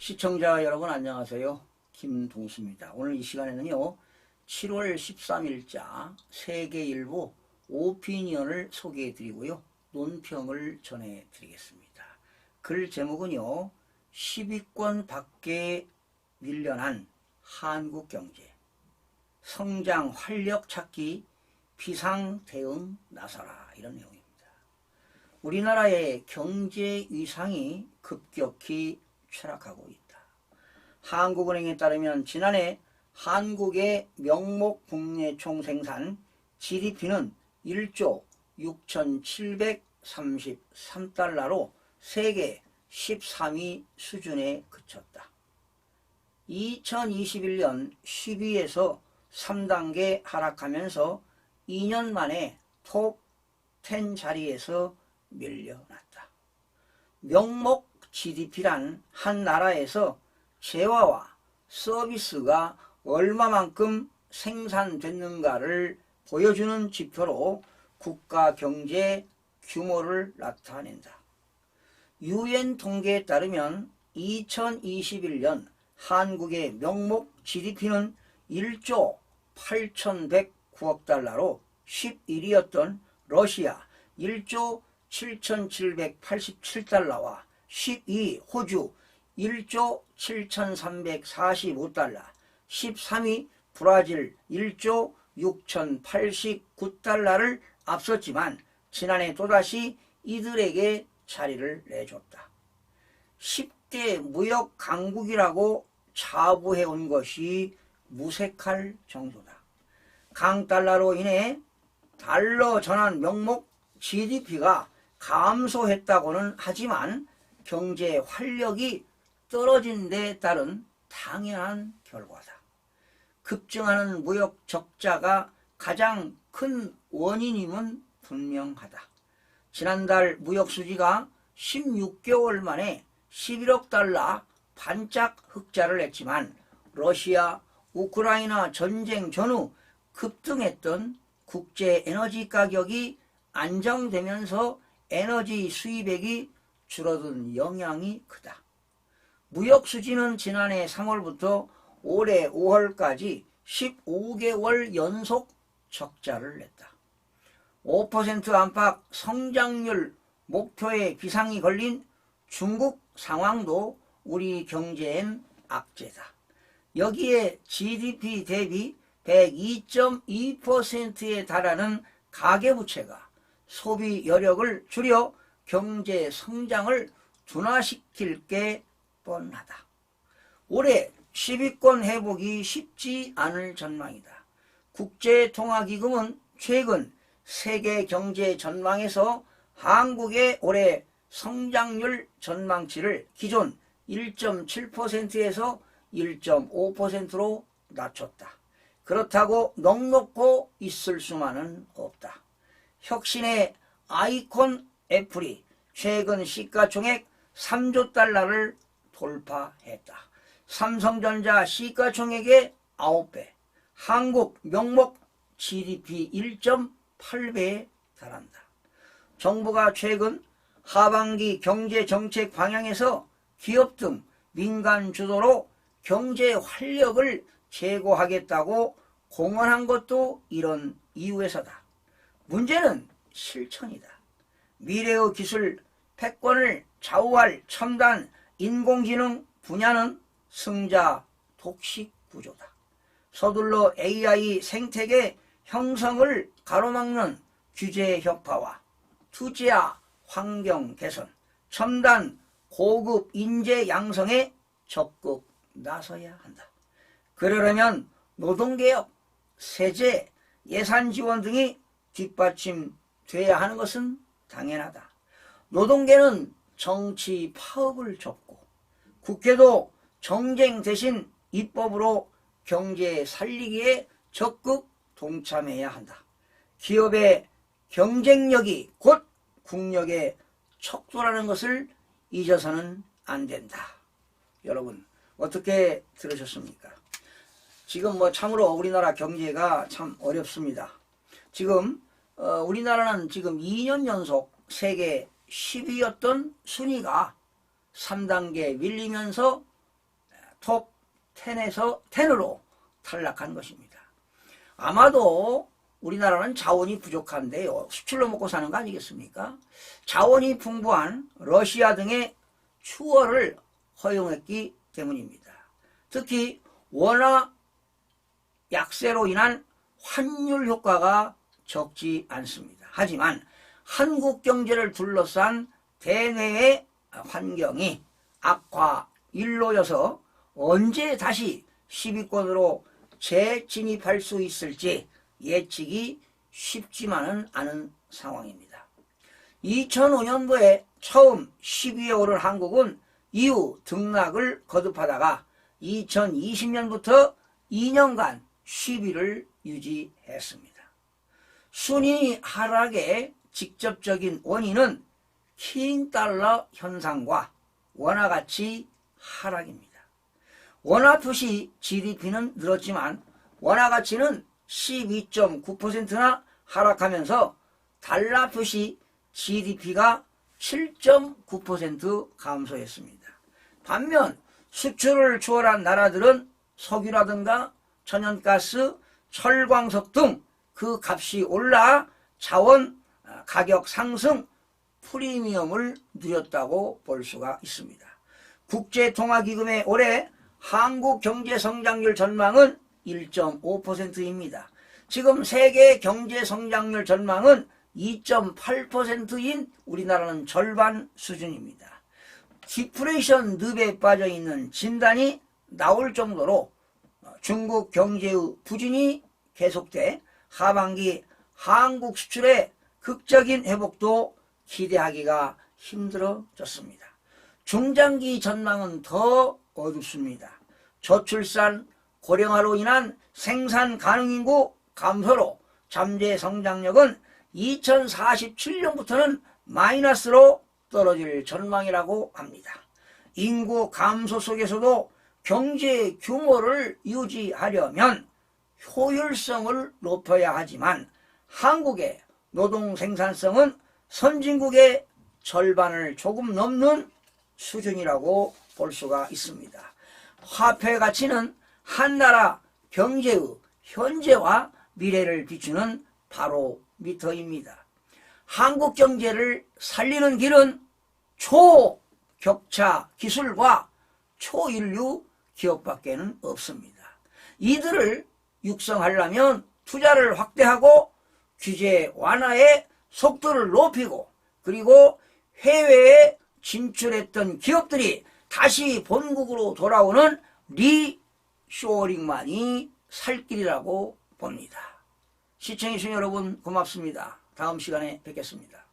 시청자 여러분 안녕하세요. 김동식입니다. 오늘 이 시간에는요 7월 13일자 세계일보 오피니언을 소개해 드리고요 논평을 전해 드리겠습니다. 글 제목은요 10위권 밖에 밀려난 한국 경제, 성장 활력 찾기 비상 대응 나서라, 이런 내용입니다. 우리나라의 경제 위상이 급격히 추락하고 있다. 한국은행에 따르면 지난해 한국의 명목 국내 총생산 GDP는 1조 6,733달러로 세계 13위 수준에 그쳤다. 2021년 10위에서 3단계 하락하면서 2년 만에 톱 10 자리에서 밀려났다. 명목 GDP란 한 나라에서 재화와 서비스가 얼마만큼 생산됐는가를 보여주는 지표로 국가 경제 규모를 나타낸다. UN 통계에 따르면 2021년 한국의 명목 GDP는 1조 8,109억 달러로 11위였던 러시아 1조 7,787달러와 12위 호주 1조 7,345달러, 13위 브라질 1조 6,089달러를 앞섰지만 지난해 또다시 이들에게 자리를 내줬다. 10대 무역 강국이라고 자부해온 것이 무색할 정도다. 강달러로 인해 달러 전환 명목 GDP가 감소했다고는 하지만 경제 활력이 떨어진 데 따른 당연한 결과다. 급증하는 무역 적자가 가장 큰 원인임은 분명하다. 지난달 무역 수지가 16개월 만에 11억 달러 반짝 흑자를 냈지만 러시아, 우크라이나 전쟁 전후 급등했던 국제 에너지 가격이 안정되면서 에너지 수입액이 줄어든 영향이 크다. 무역 수지는 지난해 3월부터 올해 5월까지 15개월 연속 적자를 냈다. 5% 안팎 성장률 목표에 기상이 걸린 중국 상황도 우리 경제엔 악재다. 여기에 GDP 대비 102.2%에 달하는 가계부채가 소비 여력을 줄여 경제 성장을 둔화시킬 게 뻔하다. 올해 10위권 회복이 쉽지 않을 전망이다. 국제통화기금은 최근 세계 경제 전망에서 한국의 올해 성장률 전망치를 기존 1.7%에서 1.5%로 낮췄다. 그렇다고 넉넉고 있을 수만은 없다. 혁신의 아이콘 애플이 최근 시가총액 3조 달러를 돌파했다. 삼성전자 시가총액의 9배, 한국 명목 GDP 1.8배에 달한다. 정부가 최근 하반기 경제정책 방향에서 기업 등 민간 주도로 경제 활력을 제고하겠다고 공언한 것도 이런 이유에서다. 문제는 실천이다. 미래의 기술 패권을 좌우할 첨단 인공지능 분야는 승자 독식 구조다. 서둘러 AI 생태계 형성을 가로막는 규제 혁파와 투자 환경 개선, 첨단 고급 인재 양성에 적극 나서야 한다. 그러려면 노동개혁, 세제, 예산 지원 등이 뒷받침돼야 하는 것은 당연하다. 노동계는 정치 파업을 접고 국회도 정쟁 대신 입법으로 경제 살리기에 적극 동참해야 한다. 기업의 경쟁력이 곧 국력의 척도라는 것을 잊어서는 안 된다. 여러분 어떻게 들으셨습니까? 지금 참으로 우리나라 경제가 참 어렵습니다. 지금 우리나라는 지금 2년 연속 세계 10위였던 순위가 3단계 밀리면서 톱 10에서 10으로 탈락한 것입니다. 아마도 우리나라는 자원이 부족한데요. 수출로 먹고 사는 거 아니겠습니까? 자원이 풍부한 러시아 등의 추월을 허용했기 때문입니다. 특히 원화 약세로 인한 환율 효과가 적지 않습니다. 하지만 한국 경제를 둘러싼 대내의 환경이 악화 일로여서 언제 다시 10위권으로 재진입할 수 있을지 예측이 쉽지만은 않은 상황입니다. 2005년도에 처음 10위에 오른 한국은 이후 등락을 거듭하다가 2020년부터 2년간 10위를 유지했습니다. 순위 하락의 직접적인 원인은 킹달러 현상과 원화가치 하락입니다. 원화 표시 GDP는 늘었지만 원화가치는 12.9%나 하락하면서 달러 표시 GDP가 7.9% 감소했습니다. 반면 수출을 추월한 나라들은 석유라든가 천연가스, 철광석 등 그 값이 올라 자원 가격 상승 프리미엄을 누렸다고 볼 수가 있습니다. 국제통화기금의 올해 한국 경제 성장률 전망은 1.5%입니다. 지금 세계 경제 성장률 전망은 2.8%인 우리나라는 절반 수준입니다. 디프레이션 늪에 빠져있는 진단이 나올 정도로 중국 경제의 부진이 계속돼 하반기 한국 수출의 극적인 회복도 기대하기가 힘들어졌습니다. 중장기 전망은 더 어둡습니다. 저출산, 고령화로 인한 생산 가능 인구 감소로 잠재 성장력은 2047년부터는 마이너스로 떨어질 전망이라고 합니다. 인구 감소 속에서도 경제 규모를 유지하려면 효율성을 높여야 하지만 한국의 노동 생산성은 선진국의 절반을 조금 넘는 수준이라고 볼 수가 있습니다. 화폐 가치는 한 나라 경제의 현재와 미래를 비추는 바로미터입니다. 한국 경제를 살리는 길은 초격차 기술과 초인류 기업밖에는 없습니다. 이들을 육성하려면 투자를 확대하고 규제 완화의 속도를 높이고 그리고 해외에 진출했던 기업들이 다시 본국으로 돌아오는 리쇼어링만이 살 길이라고 봅니다. 시청해주신 여러분 고맙습니다. 다음 시간에 뵙겠습니다.